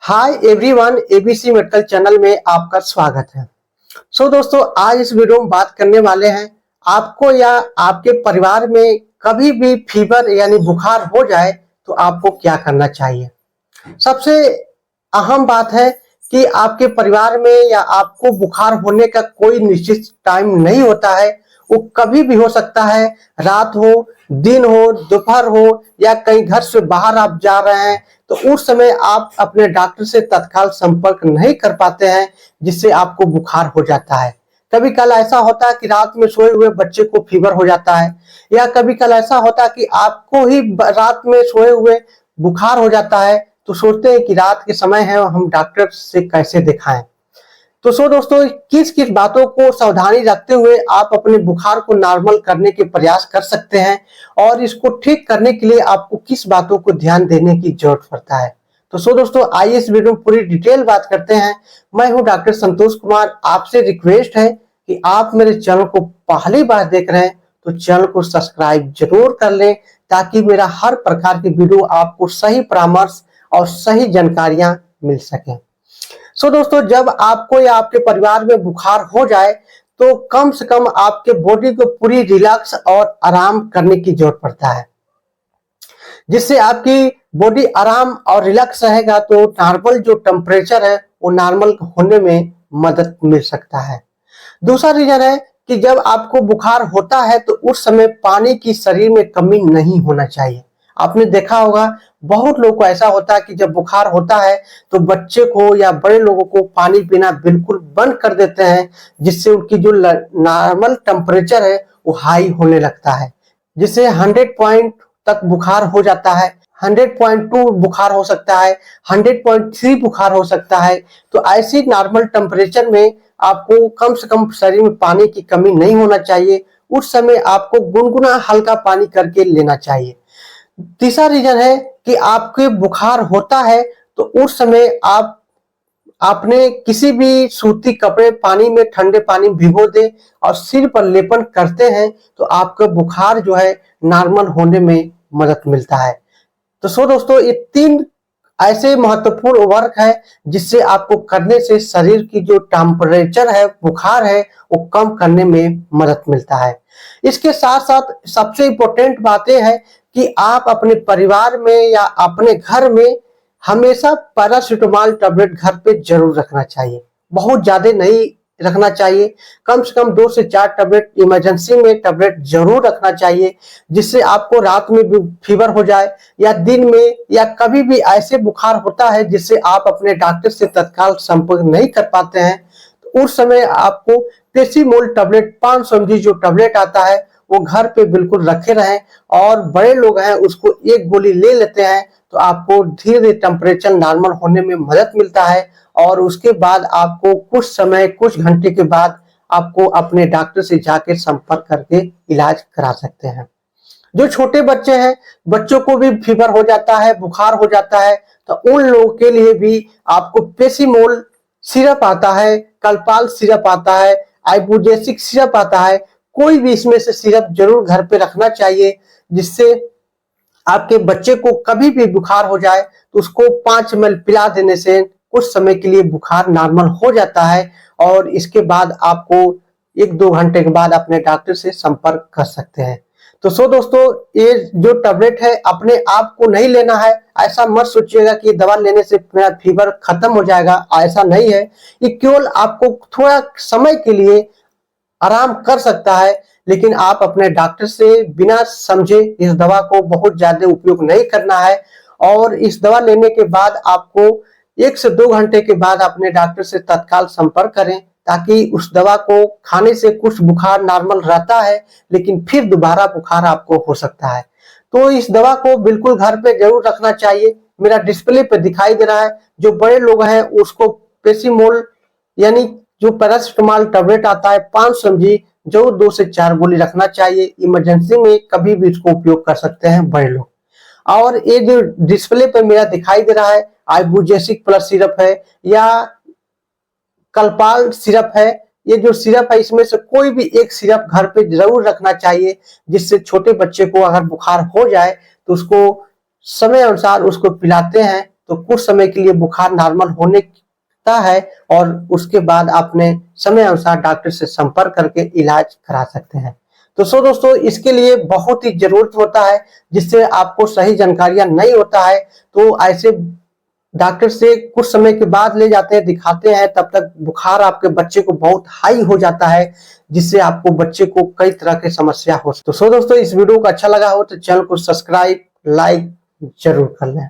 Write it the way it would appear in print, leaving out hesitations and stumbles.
Hi everyone, ABC medical channel में आपका स्वागत है। दोस्तों, आज इस वीडियो में बात करने वाले हैं आपको या आपके परिवार में कभी भी फीवर यानी बुखार हो जाए तो आपको क्या करना चाहिए। सबसे अहम बात है कि आपके परिवार में या आपको बुखार होने का कोई निश्चित टाइम नहीं होता है। वो कभी भी हो सकता है, रात हो, दिन हो, दोपहर हो या कहीं घर से बाहर आप जा रहे हैं तो उस समय आप अपने डॉक्टर से तत्काल संपर्क नहीं कर पाते हैं, जिससे आपको बुखार हो जाता है। कभी कल ऐसा होता है कि रात में सोए हुए बच्चे को फीवर हो जाता है, या कभी कल ऐसा होता है कि आपको ही रात में सोए हुए बुखार हो जाता है। तो सोचते हैं कि रात के समय है, हम डॉक्टर से कैसे दिखाएं। तो दोस्तों, किस किस बातों को सावधानी रखते हुए आप अपने बुखार को नॉर्मल करने के प्रयास कर सकते हैं और इसको ठीक करने के लिए आपको किस बातों को ध्यान देने की जरूरत पड़ता है। तो दोस्तों, आइए इस वीडियो में पूरी डिटेल बात करते हैं। मैं हूं डॉक्टर संतोष कुमार। आपसे रिक्वेस्ट है कि आप मेरे चैनल को पहली बार देख रहे हैं तो चैनल को सब्सक्राइब जरूर कर लें, ताकि मेरा हर प्रकार की वीडियो आपको सही परामर्श और सही जानकारियां मिल सकें। दोस्तों, जब आपको या आपके परिवार में बुखार हो जाए तो कम से कम आपके बॉडी को पूरी रिलैक्स और आराम करने की जरूरत पड़ता है। जिससे आपकी बॉडी आराम और रिलैक्स रहेगा तो नॉर्मल जो टेम्परेचर है वो नॉर्मल होने में मदद मिल सकता है। दूसरा रीजन है कि जब आपको बुखार होता है तो उस समय पानी की शरीर में कमी नहीं होना चाहिए। आपने देखा होगा, बहुत लोगों को ऐसा होता है कि जब बुखार होता है तो बच्चे को या बड़े लोगों को पानी पीना बिल्कुल बंद कर देते हैं, जिससे उनकी जो नॉर्मल टेम्परेचर है वो हाई होने लगता है, जिससे 100 पॉइंट तक बुखार हो जाता है, 100.2 बुखार हो सकता है, 100.3 बुखार हो सकता है। तो ऐसी नॉर्मल टेम्परेचर में आपको कम से कम शरीर में पानी की कमी नहीं होना चाहिए। उस समय आपको गुनगुना हल्का पानी करके लेना चाहिए। तीसरा रीजन है कि आपके बुखार होता है तो उस समय आपने किसी भी सूती कपड़े पानी में, ठंडे पानी भिगो दे और सिर पर लेपन करते हैं तो आपका बुखार जो है नॉर्मल होने में मदद मिलता है। तो दोस्तों, ये 3 ऐसे महत्वपूर्ण वर्क है जिससे आपको करने से शरीर की जो टेम्परेचर है, बुखार है, वो कम करने में मदद मिलता है। इसके साथ साथ सबसे इम्पोर्टेंट बात यह है कि आप अपने परिवार में या अपने घर में हमेशा पैरासिटामोल टैबलेट घर पे जरूर रखना चाहिए। बहुत ज्यादा नहीं रखना चाहिए, कम से कम 2 से 4 टैबलेट इमरजेंसी में टैबलेट जरूर रखना चाहिए, जिससे आपको रात में भी फीवर हो जाए या दिन में या कभी भी ऐसे बुखार होता है जिससे आप अपने डॉक्टर से तत्काल संपर्क नहीं कर पाते हैं, तो उस समय आपको पेरासिटामोल टैबलेट 500 mg जो टैबलेट आता है वो घर पे बिल्कुल रखे रहें। और बड़े लोग हैं उसको 1 गोली ले लेते हैं तो आपको धीरे धीरे टेम्परेचर नॉर्मल होने में मदद मिलता है। और उसके बाद आपको कुछ समय, कुछ घंटे के बाद आपको अपने डॉक्टर से जाकर संपर्क करके इलाज करा सकते हैं। जो छोटे बच्चे हैं, बच्चों को भी फीवर हो जाता है, बुखार हो जाता है, तो उन लोगों के लिए भी आपको पेरासिटामोल सिरप आता है, कल्पाल सिरप आता है, आइबुजेसिक सिरप आता है। कोई भी इसमें से सिरप जरूर घर पे रखना चाहिए, जिससे आपके बच्चे को कभी भी बुखार हो जाए तो उसको 5 ml पिला देने से कुछ समय के लिए बुखार नॉर्मल हो जाता है। और इसके बाद आपको 1-2 घंटे के बाद अपने डॉक्टर से संपर्क कर सकते हैं। तो दोस्तों, ये जो टैबलेट है अपने आप को नहीं लेना है। ऐसा मत सोचिएगा कि दवा लेने से मेरा फीवर खत्म हो जाएगा, ऐसा नहीं है। ये केवल आपको थोड़ा समय के लिए आराम कर सकता है, लेकिन आप अपने डॉक्टर से बिना समझे इस दवा को बहुत ज्यादा उपयोग नहीं करना है। और इस दवा लेने के बाद आपको 1 से 2 घंटे के बाद अपने डॉक्टर से तत्काल संपर्क करें, ताकि उस दवा को खाने से कुछ बुखार नॉर्मल रहता है लेकिन फिर दोबारा बुखार आपको हो सकता है। तो इस दवा को बिल्कुल घर पे जरूर रखना चाहिए। मेरा डिस्प्ले पे दिखाई दे रहा है, जो बड़े लोग हैं उसको पेरासिटामोल यानी जो पैरासिटामोल टैबलेट आता है 500 mg जो 2 से 4 गोली रखना चाहिए। इमरजेंसी में कभी भी इसको उपयोग कर सकते हैं बड़े लोग। और ये जो डिस्प्ले पे मेरा दिखाई दे रहा है आइबुजेसिक प्लस सिरप है या कल्पाल सिरप है, ये जो सिरप है इसमें से कोई भी एक सिरप घर पे जरूर रखना चाहिए, जिससे छोटे बच्चे को अगर बुखार हो जाए तो उसको समय अनुसार उसको पिलाते हैं तो कुछ समय के लिए बुखार नॉर्मल होने है और उसके बाद आपने समय अनुसार डॉक्टर से संपर्क करके इलाज करा सकते हैं। तो दोस्तों इसके लिए बहुत ही जरूरत होता है, जिससे आपको सही जानकारियां नहीं होता है तो ऐसे डॉक्टर से कुछ समय के बाद ले जाते हैं, दिखाते हैं, तब तक बुखार आपके बच्चे को बहुत हाई हो जाता है, जिससे आपको बच्चे को कई तरह की समस्या हो। तो दोस्तों इस वीडियो को अच्छा लगा हो तो चैनल को सब्सक्राइब लाइक जरूर कर लें।